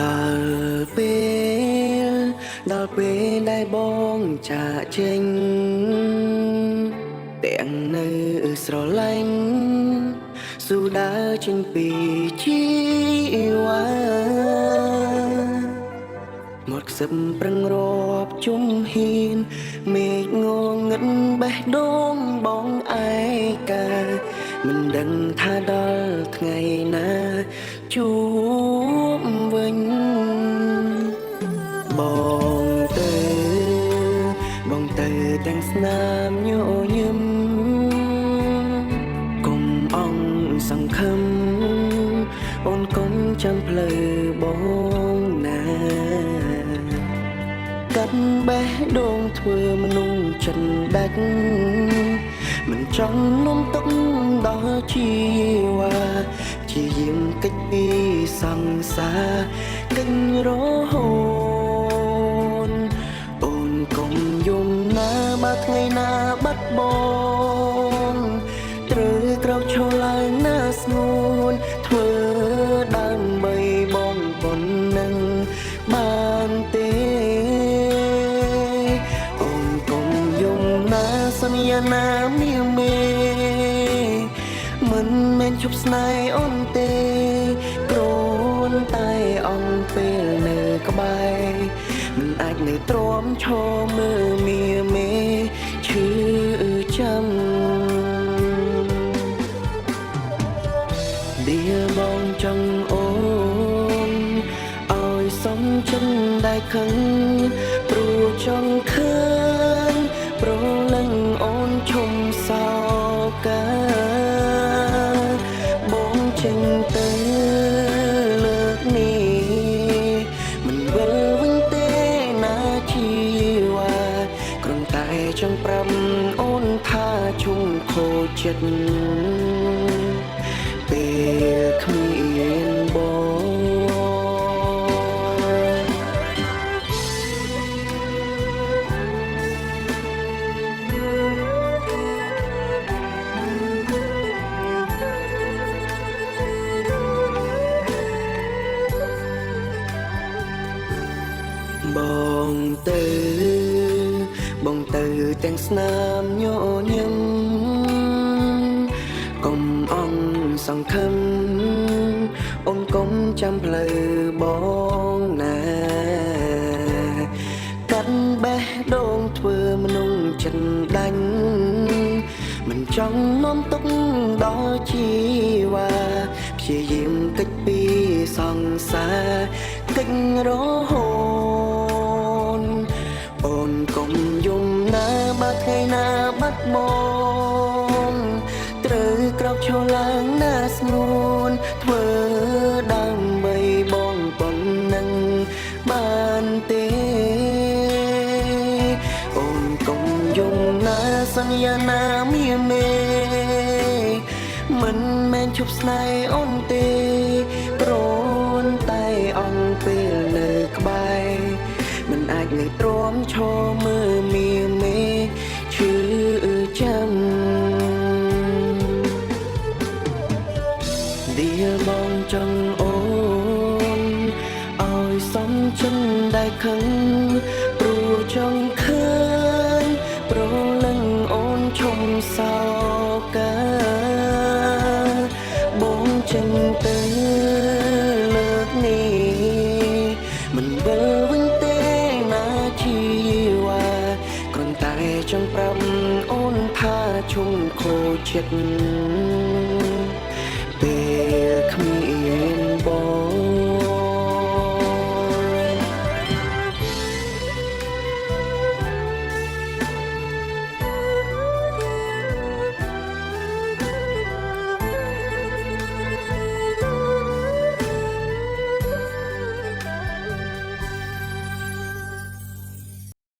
ដល់ពេលដែលបងចាកចេញទាំងនៅស្រឡាញ់ស៊ូដើរចេញពីជីវ៉ាមកខ្សឹបប្រឹងរាប់ជុំហ៊ានមេឃងងឹតបេះដូងបងឯកាមិនដឹងថាដល់ថ្ងៃណាជួបវិញបងទៅទាំងស្នាមញញឹមកុំអង់សង្ឃឹមអូនកុំចាំផ្លូវបងណាកាត់បេះដូងធ្វើមនុស្សចិនដាច់មិនចង់នំទុកដល់ជីវ៉ាជាយាមកិច្ចពីសង្សារកិច្ចរហូតអូនកុំយំណាបើថ្ងៃណាបាត់បងត្រូវក្រោកឈរឡើងណាស្ងួនធ្វើដើម្បីបងប៉ុណ្ណឹងបានទេអូនកុំយំណាសន្យាណាមាមេមិនមែនជប់ស្នេហ៍អូនទេគ្រាន់តែអងពេលនៅក្បែរមិនអាចនៅទ្រាំឈរមើលមាមេឈឺចាំដៀបងចង់អូនឲ្យសំចិនដែលខឹងព្រោះចង់ឃើញប្រលឹងអូនឈុំសោកាបងចេញទៅលើកនេះមិនវិលវិញទេណាជីវ៉ាគ្រាន់តែចង់ប្រាប់អូនថាជុំខូចចិត្តពេលគ្មានបងទៅទាំងស្នាមញញឹមកុំអង់សង្ឃឹមអូនកុំចាំផ្លូវបងណាកាត់បេះដូងធ្វើមនុស្សចិនដាច់មិនចង់នាំទុកដល់ជីវ៉ាព្យាយាមកិច្ចពីសង្សារកិច្ចរហូតអូនកុំយំណាបើថ្ងៃណាបាត់បងត្រូវក្រោកឈរឡើងណាស្ងួនធ្វើដើម្បីបងប៉ុណ្ណឹងបានទេអូនកុំយំណាសន្យាណាមាមេមិនមែនជប់ស្នេហ៍អូនទេគ្រាន់តែអងពេលនៅក្បែរមិនអាចនៅទ្រាំឈរមើលមាមេឈឺចាំដៀបងចង់អូនឲ្យសំចិនដែលខឹងព្រោះចង់ឃើញប្រលឹងអូនឈុំសោកាបងចេញទៅលើកនេះមិនវិលវិញទេណាជីវ៉ាគ្រាន់តែចង់ប្រាប់អូនថាជុំខូចចិត្តពេលគ្មាន